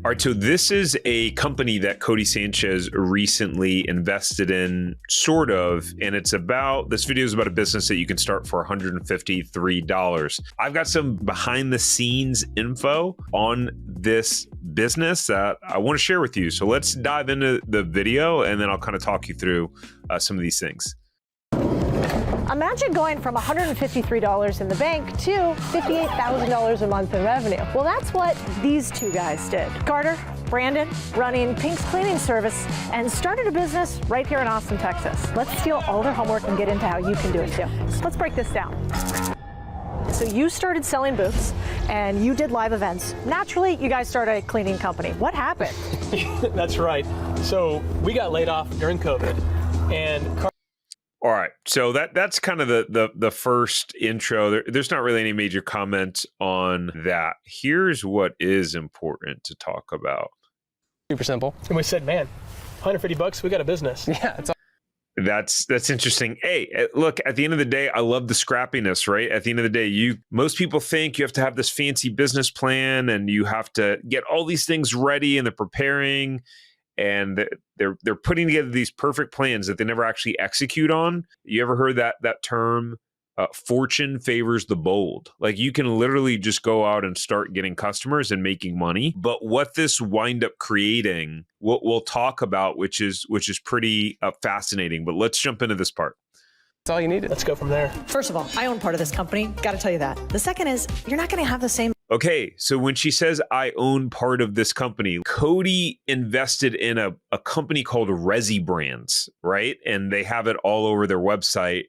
All right, so this is a company that Codie Sanchez recently invested in, sort of, and this video is about a business that you can start for $153. I've got some behind the scenes info on this business that I want to share with you. So let's dive into the video and then I'll kind of talk you through some of these things. Imagine going from $153 in the bank to $58,000 a month in revenue. Well, that's what these two guys did. Carter, Brandon, running Pink's cleaning service and started a business right here in Austin, Texas. Let's steal all their homework and get into how you can do it too. Let's break this down. So you started selling booths and you did live events. Naturally, you guys started a cleaning company. What happened? That's right. So we got laid off during COVID and All right, so that's kind of the first intro. There's not really any major comments on that. Here's what is important to talk about. Super simple. And we said, man, $150, we got a business. Yeah, it's all. That's interesting. Hey, look, at the end of the day, I love the scrappiness, right? At the end of the day, most people think you have to have this fancy business plan and you have to get all these things ready and they're preparing. And they're putting together these perfect plans that they never actually execute on. You ever heard that term? Fortune favors the bold. Like you can literally just go out and start getting customers and making money. But what this wind up creating, what we'll talk about, which is pretty fascinating. But let's jump into this part. That's all you needed. Let's go from there. First of all, I own part of this company. Got to tell you that. The second is you're not going to have the same. Okay, so when she says, I own part of this company, Codie invested in a company called Resibrands, right? And they have it all over their website,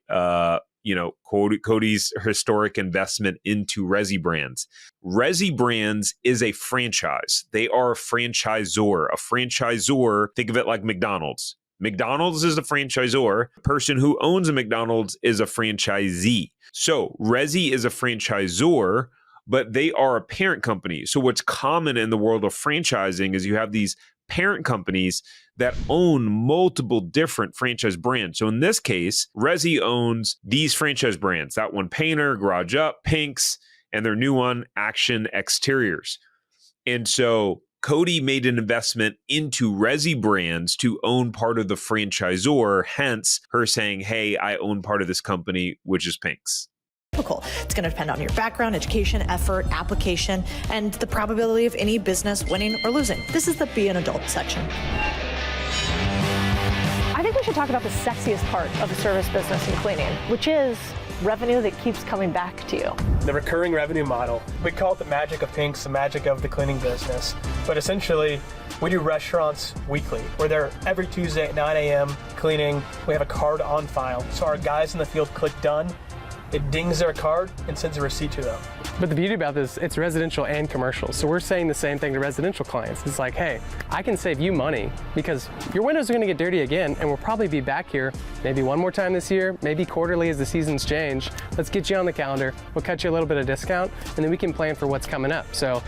Codie's historic investment into Resibrands. Resibrands is a franchise. They are a franchisor. A franchisor, think of it like McDonald's. McDonald's is a franchisor. The person who owns a McDonald's is a franchisee. So Resi is a franchisor, but they are a parent company. So what's common in the world of franchising is you have these parent companies that own multiple different franchise brands. So in this case, Resi owns these franchise brands. That one, Painter, Garage Up, Pink's, and their new one, Action Exteriors. And so Codie made an investment into Resibrands to own part of the franchisor, hence her saying, hey, I own part of this company, which is Pink's. It's going to depend on your background, education, effort, application, and the probability of any business winning or losing. This is the Be an Adult section. I think we should talk about the sexiest part of the service business in cleaning, which is revenue that keeps coming back to you. The recurring revenue model. We call it the magic of Pink's, the magic of the cleaning business. But essentially, we do restaurants weekly. We're there every Tuesday at 9 a.m. cleaning. We have a card on file. So our guys in the field click done. It dings their card and sends a receipt to them. But the beauty about this, it's residential and commercial. So we're saying the same thing to residential clients. It's like, hey, I can save you money because your windows are going to get dirty again, and we'll probably be back here maybe one more time this year, maybe quarterly as the seasons change. Let's get you on the calendar. We'll cut you a little bit of discount, and then we can plan for what's coming up. So.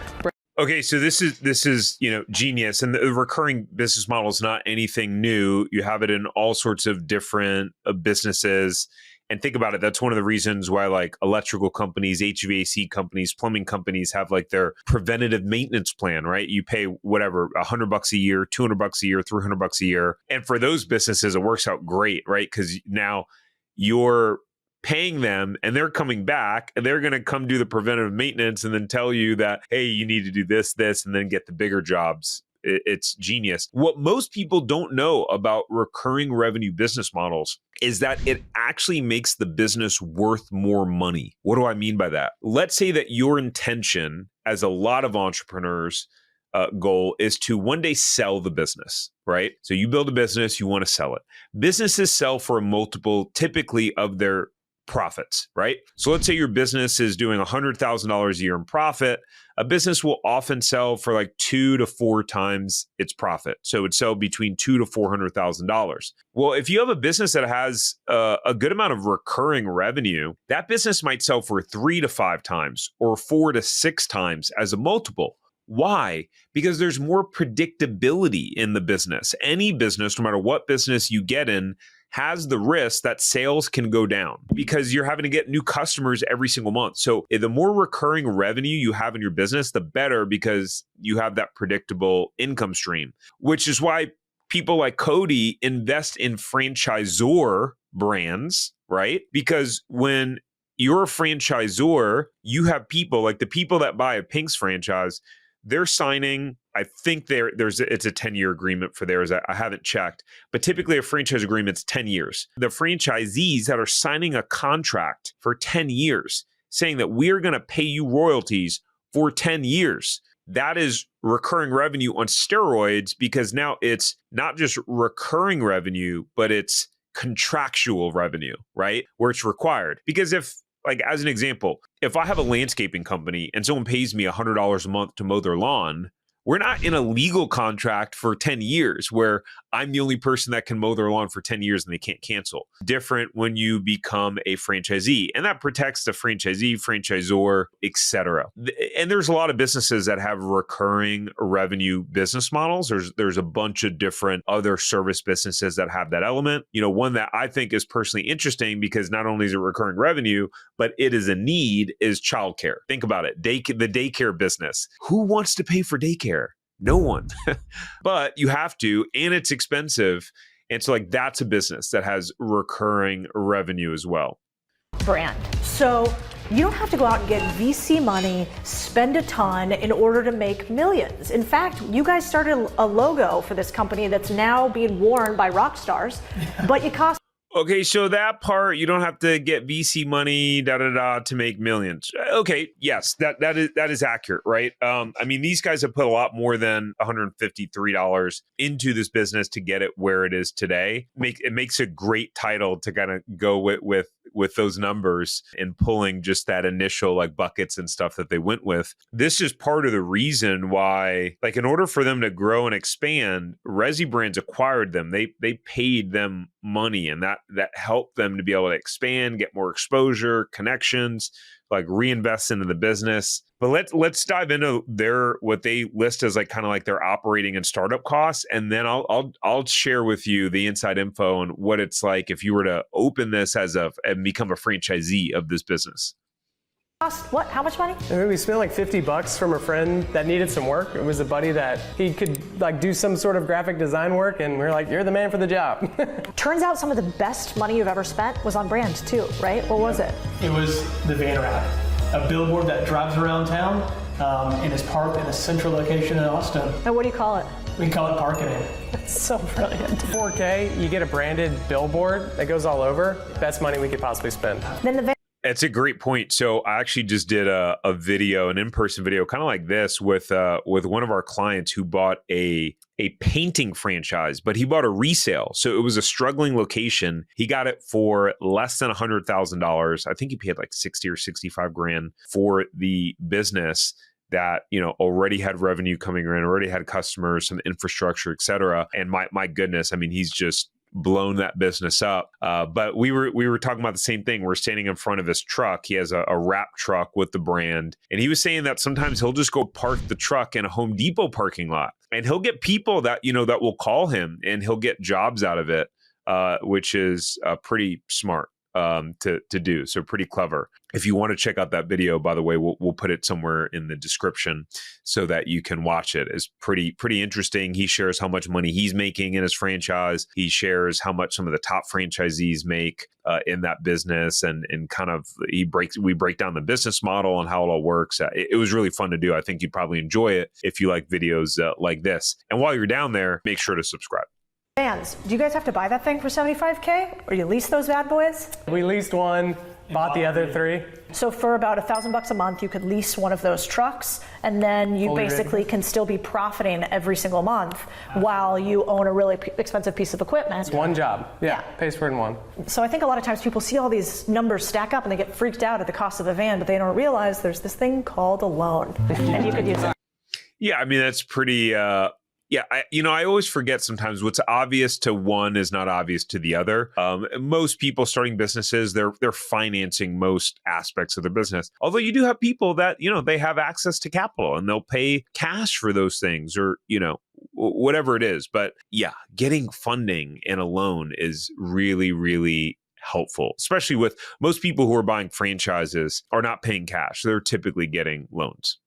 Okay, so this is genius, and the recurring business model is not anything new. You have it in all sorts of different businesses. And think about it, that's one of the reasons why like electrical companies, HVAC companies, plumbing companies have like their preventative maintenance plan, right? You pay whatever, $100 a year, $200 a year, $300 a year. And for those businesses, it works out great, right? Because now you're paying them and they're coming back and they're going to come do the preventative maintenance and then tell you that, hey, you need to do this, and then get the bigger jobs. It's genius. What most people don't know about recurring revenue business models is that it actually makes the business worth more money. What do I mean by that? Let's say that your intention, as a lot of entrepreneurs' goal, is to one day sell the business, right? So you build a business, you want to sell it. Businesses sell for a multiple, typically, of their profits, right? So let's say your business is doing $100,000 a year in profit. A business will often sell for like 2 to 4 times its profit. So it would sell between $200,000 to $400,000. Well, if you have a business that has a good amount of recurring revenue, that business might sell for 3 to 5 times or 4 to 6 times as a multiple. Why? Because there's more predictability in the business. Any business, no matter what business you get in, has the risk that sales can go down because you're having to get new customers every single month. So the more recurring revenue you have in your business, the better, because you have that predictable income stream, which is why people like Codie invest in franchisor brands, right? Because when you're a franchisor, you have people like the people that buy a Pink's franchise, they're signing, I think it's a 10-year agreement for theirs. I haven't checked, but typically a franchise agreement's 10 years. The franchisees that are signing a contract for 10 years saying that we're going to pay you royalties for 10 years. That is recurring revenue on steroids, because now it's not just recurring revenue, but it's contractual revenue, right? Where it's required. Because if, like, as an example, if I have a landscaping company and someone pays me $100 a month to mow their lawn, we're not in a legal contract for 10 years where I'm the only person that can mow their lawn for 10 years and they can't cancel. Different when you become a franchisee, and that protects the franchisee, franchisor, etc. And there's a lot of businesses that have recurring revenue business models. There's a bunch of different other service businesses that have that element. You know, one that I think is personally interesting because not only is it recurring revenue, but it is a need, is childcare. Think about it. The daycare business. Who wants to pay for daycare? No one. But you have to, and it's expensive. And so, like, that's a business that has recurring revenue as well. Brand. So you don't have to go out and get VC money, spend a ton in order to make millions. In fact, you guys started a logo for this company that's now being worn by rock stars, but it costs. Okay, so that part, you don't have to get VC money, to make millions. Okay, yes, that is accurate, right? I mean, these guys have put a lot more than $153 into this business to get it where it is today. It makes a great title to kind of go with those numbers and pulling just that initial like buckets and stuff that they went with. This is part of the reason why, like, in order for them to grow and expand, Resibrands acquired them. They paid them money, and that helped them to be able to expand, get more exposure, connections, like reinvest into the business. But let's dive into what they list as like kind of like their operating and startup costs, and then I'll share with you the inside info on what it's like if you were to open this and become a franchisee of this business. What? How much money? I mean, we spent like $50 from a friend that needed some work. It was a buddy that he could like do some sort of graphic design work, and we were like, "You're the man for the job." Turns out some of the best money you've ever spent was on brands too, right? What was it? It was the van wrap, a billboard that drives around town and is parked in a central location in Austin. And what do you call it? We call it parking. It's so brilliant. $4K, you get a branded billboard that goes all over. Best money we could possibly spend. Then the van. It's a great point. So I actually just did a video, an in-person video, kind of like this with one of our clients who bought a painting franchise, but he bought a resale. So it was a struggling location. He got it for less than $100,000. I think he paid like 60 or 65 grand for the business that, you know, already had revenue coming in, already had customers, some infrastructure, et cetera. And my goodness, I mean, he's just blown that business up. But we were talking about the same thing. We're standing in front of his truck. He has a wrap truck with the brand. And he was saying that sometimes he'll just go park the truck in a Home Depot parking lot. And he'll get people that, you know, that will call him, and he'll get jobs out of it, which is pretty smart to do. So pretty clever. If you want to check out that video, by the way, we'll put it somewhere in the description so that you can watch it. It's pretty interesting. He shares how much money he's making in his franchise. He shares how much some of the top franchisees make in that business, and kind of we break down the business model and how it all works. It was really fun to do. I think you'd probably enjoy it if you like videos like this. And while you're down there, make sure to subscribe. Vans, do you guys have to buy that thing for $75K, or you lease those bad boys? We leased one, bought the other three. So for about $1,000 a month, you could lease one of those trucks, and then you basically can still be profiting every single month while you own a really expensive piece of equipment. It's one job. Yeah, pays for it in one. So I think a lot of times people see all these numbers stack up and they get freaked out at the cost of a van, but they don't realize there's this thing called a loan, and you could use it. Yeah, I mean, that's pretty... Yeah, I always forget sometimes what's obvious to one is not obvious to the other. Most people starting businesses, they're financing most aspects of their business. Although you do have people that, they have access to capital and they'll pay cash for those things or, whatever it is. But yeah, getting funding and a loan is really, really helpful, especially with most people who are buying franchises are not paying cash. They're typically getting loans.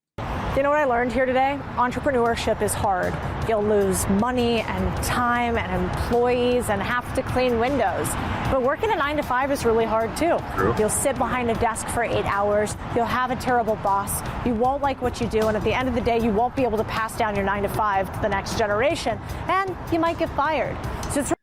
You know what I learned here today? Entrepreneurship is hard. You'll lose money and time and employees and have to clean windows. But working a 9 to 5 is really hard too. True. You'll sit behind a desk for 8 hours. You'll have a terrible boss. You won't like what you do. And at the end of the day, you won't be able to pass down your 9 to 5 to the next generation. And you might get fired. So it's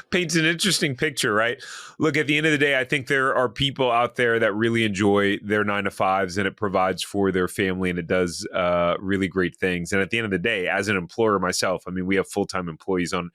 Paints an interesting picture, right? Look, at the end of the day, I think there are people out there that really enjoy their 9 to 5s and it provides for their family and it does really great things. And at the end of the day, as an employer myself, I mean, we have full-time employees on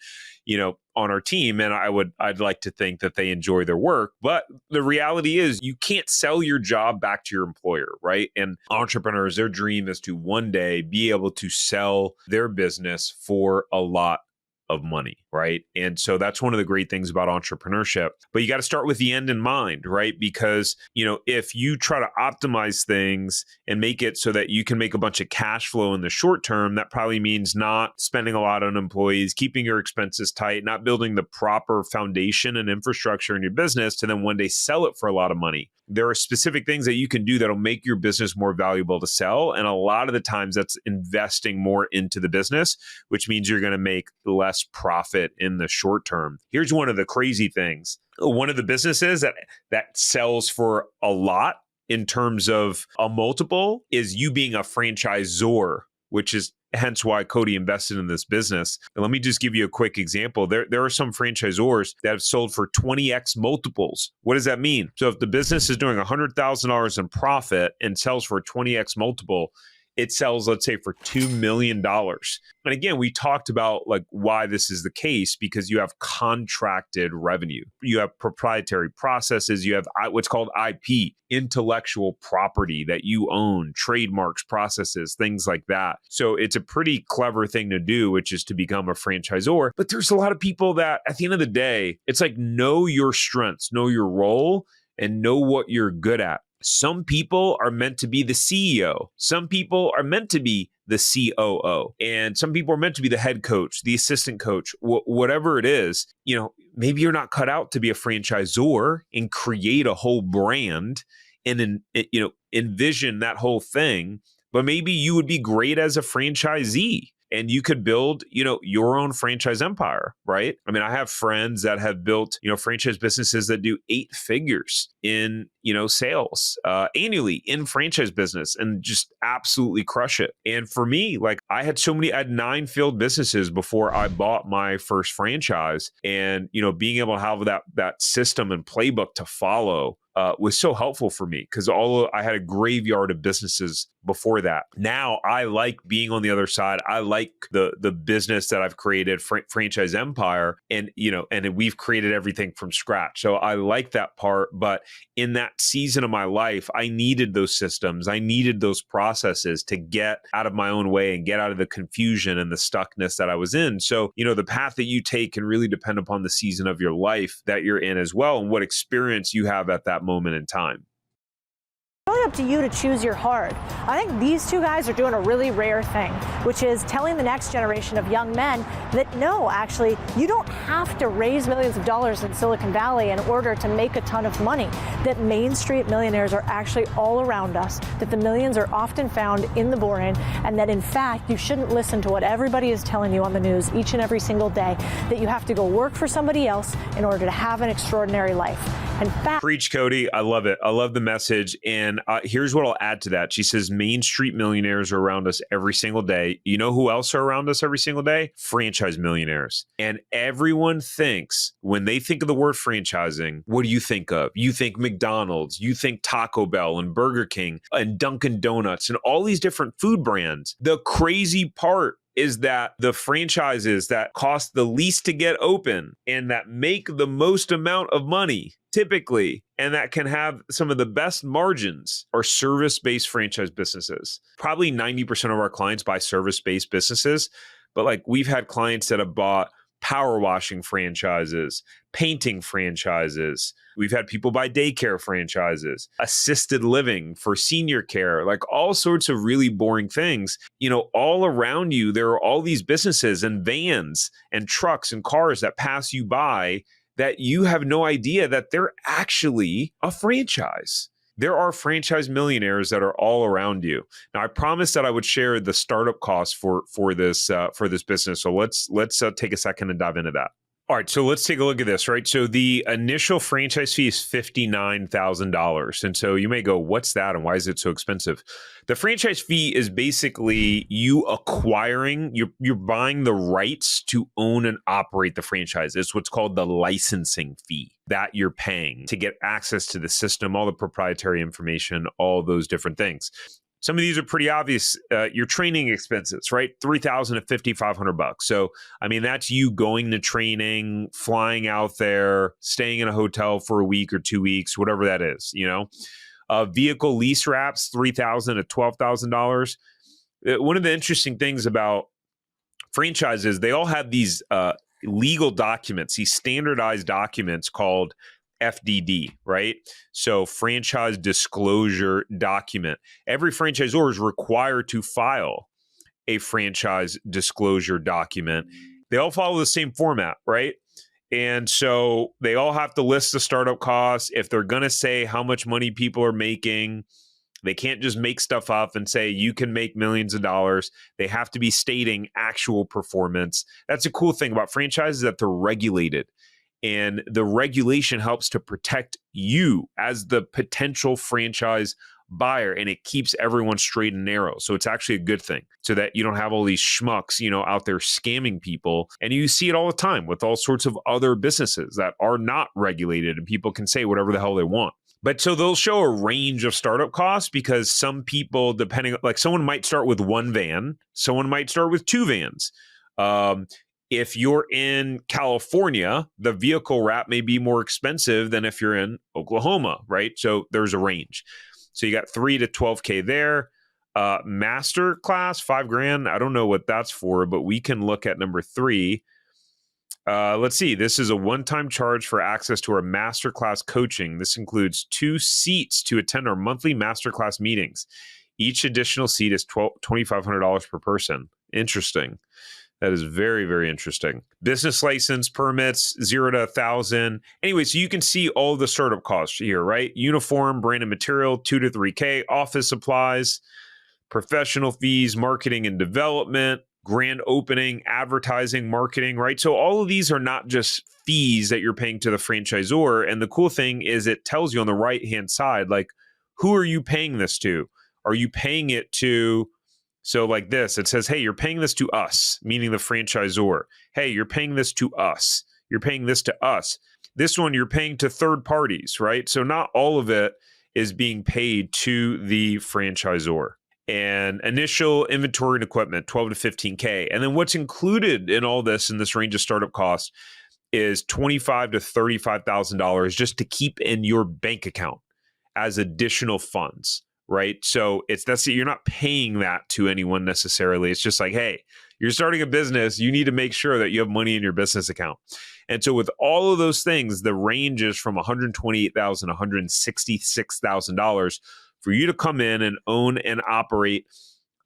our team, and I'd like to think that they enjoy their work. But the reality is you can't sell your job back to your employer, right? And entrepreneurs, their dream is to one day be able to sell their business for a lot of money, right? And so that's one of the great things about entrepreneurship. But you got to start with the end in mind, right? Because, if you try to optimize things and make it so that you can make a bunch of cash flow in the short term, that probably means not spending a lot on employees, keeping your expenses tight, not building the proper foundation and infrastructure in your business to then one day sell it for a lot of money. There are specific things that you can do that'll make your business more valuable to sell. And a lot of the times that's investing more into the business, which means you're going to make less profit in the short term. Here's one of the crazy things. One of the businesses that sells for a lot in terms of a multiple is you being a franchisor, which is hence why Codie invested in this business. And let me just give you a quick example. There are some franchisors that have sold for 20x multiples. What does that mean? So if the business is doing $100,000 in profit and sells for a 20x multiple, it sells, let's say, for $2 million. And again, we talked about why this is the case, because you have contracted revenue. You have proprietary processes. You have what's called IP, intellectual property that you own, trademarks, processes, things like that. So it's a pretty clever thing to do, which is to become a franchisor. But there's a lot of people that at the end of the day, it's know your strengths, know your role, and know what you're good at. Some people are meant to be the CEO. Some people are meant to be the COO. And some people are meant to be the head coach, the assistant coach, whatever it is. Maybe you're not cut out to be a franchisor and create a whole brand and, envision that whole thing. But maybe you would be great as a franchisee. And you could build, your own franchise empire, right? I mean, I have friends that have built, franchise businesses that do 8 figures in, sales annually in franchise business and just absolutely crush it. And for me, I had 9 failed businesses before I bought my first franchise. And, being able to have that system and playbook to follow was so helpful for me because I had a graveyard of businesses before that. Now I like being on the other side. I like the business that I've created, franchise empire, and we've created everything from scratch. So I like that part. But in that season of my life, I needed those systems. I needed those processes to get out of my own way and get out of the confusion and the stuckness that I was in. So, the path that you take can really depend upon the season of your life that you're in as well and what experience you have at that moment in time. Really up to you to choose your hard. I think these two guys are doing a really rare thing, which is telling the next generation of young men that no, actually, you don't have to raise millions of dollars in Silicon Valley in order to make a ton of money, that Main Street millionaires are actually all around us, that the millions are often found in the boring, and that in fact, you shouldn't listen to what everybody is telling you on the news each and every single day, that you have to go work for somebody else in order to have an extraordinary life. Preach, Codie. I love it. I love the message. And here's what I'll add to that. She says, Main Street millionaires are around us every single day. You know who else are around us every single day? Franchise millionaires. And everyone thinks, when they think of the word franchising, what do you think of? You think McDonald's, you think Taco Bell and Burger King and Dunkin' Donuts and all these different food brands. The crazy part is that the franchises that cost the least to get open and that make the most amount of money typically, and that can have some of the best margins, are service-based franchise businesses. Probably 90% of our clients buy service-based businesses, but like we've had clients that have bought power washing franchises, painting franchises. We've had people buy daycare franchises, assisted living for senior care, like all sorts of really boring things. All around you, there are all these businesses and vans and trucks and cars that pass you by that you have no idea that they're actually a franchise. There are franchise millionaires that are all around you. Now, I promised that I would share the startup costs for this business. So let's take a second and dive into that. All right, so let's take a look at this, right? So the initial franchise fee is $59,000. And so you may go, what's that and why is it so expensive? The franchise fee is basically you acquiring, you're buying the rights to own and operate the franchise. It's what's called the licensing fee that you're paying to get access to the system, all the proprietary information, all those different things. Some of these are pretty obvious. Your training expenses, right? $3,000 to $5,500. So, I mean, that's you going to training, flying out there, staying in a hotel for a week or 2 weeks, whatever that is, Vehicle lease wraps, $3,000 to $12,000. One of the interesting things about franchises, they all have these legal documents, these standardized documents called FDD, right? So franchise disclosure document. Every franchisor is required to file a franchise disclosure document. They all follow the same format, right? And so they all have to list the startup costs. If they're going to say how much money people are making, they can't just make stuff up and say you can make millions of dollars. They have to be stating actual performance. That's a cool thing about franchises, that they're regulated. And the regulation helps to protect you as the potential franchise buyer, and it keeps everyone straight and narrow. So it's actually a good thing, so that you don't have all these schmucks, out there scamming people. And you see it all the time with all sorts of other businesses that are not regulated, and people can say whatever the hell they want. But so they'll show a range of startup costs, because some people, depending, like someone might start with one van, someone might start with two vans. If you're in California, the vehicle wrap may be more expensive than if you're in Oklahoma, right? So there's a range. So you got $3,000 to $12,000 there. Master class, $5,000. I don't know what that's for, but we can look at number 3. Let's see. This is a one-time charge for access to our masterclass coaching. This includes 2 seats to attend our monthly masterclass meetings. Each additional seat is $2,500 per person. Interesting. That is very, very interesting. Business license permits, $0 to $1,000. Anyway, so you can see all the startup costs here, right? Uniform, brand and material, $2,000 to $3,000. Office supplies, professional fees, marketing and development, grand opening, advertising, marketing, right? So all of these are not just fees that you're paying to the franchisor. And the cool thing is it tells you on the right-hand side, like, who are you paying this to? Are you paying it to... So like this, it says, hey, you're paying this to us, meaning the franchisor. Hey, you're paying this to us. You're paying this to us. This one, you're paying to third parties, right? So not all of it is being paid to the franchisor. And initial inventory and equipment, $12,000 to $15,000. And then what's included in all this, in this range of startup costs, is $25,000 to $35,000 just to keep in your bank account as additional funds. Right. So you're not paying that to anyone necessarily. It's just like, hey, you're starting a business. You need to make sure that you have money in your business account. And so with all of those things, the range is from $128,000 to $166,000 for you to come in and own and operate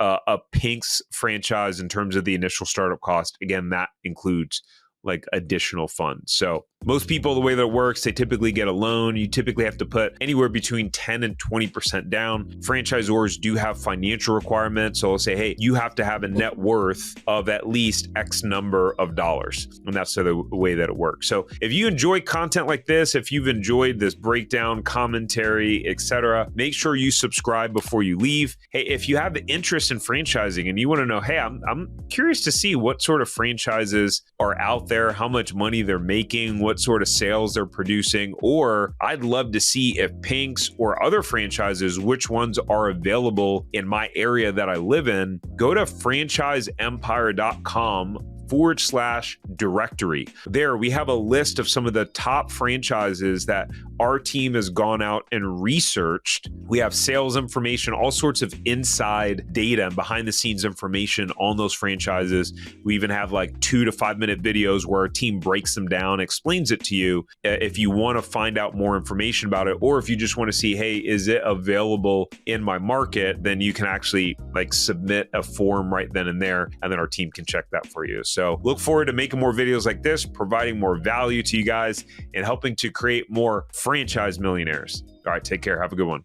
a Pink's franchise in terms of the initial startup cost. Again, that includes like additional funds. So most people, the way that it works, they typically get a loan. You typically have to put anywhere between 10 and 20% down. Franchisors do have financial requirements. So they'll say, hey, you have to have a net worth of at least X number of dollars. And that's the way that it works. So if you enjoy content like this, if you've enjoyed this breakdown, commentary, etc., make sure you subscribe before you leave. Hey, if you have the interest in franchising and you want to know, hey, I'm curious to see what sort of franchises are out there, how much money they're making, what what sort of sales they're producing, or I'd love to see if Pink's or other franchises, which ones are available in my area that I live in. Go to franchiseempire.com/directory. There we have a list of some of the top franchises that our team has gone out and researched. We have sales information, all sorts of inside data and behind the scenes information on those franchises. We even have like 2 to 5 minute videos where our team breaks them down, explains it to you if you want to find out more information about it, or if you just want to see, hey, is it available in my market? Then you can actually like submit a form right then and there, and then our team can check that for you. So look forward to making more videos like this, providing more value to you guys and helping to create more franchise millionaires. All right, take care. Have a good one.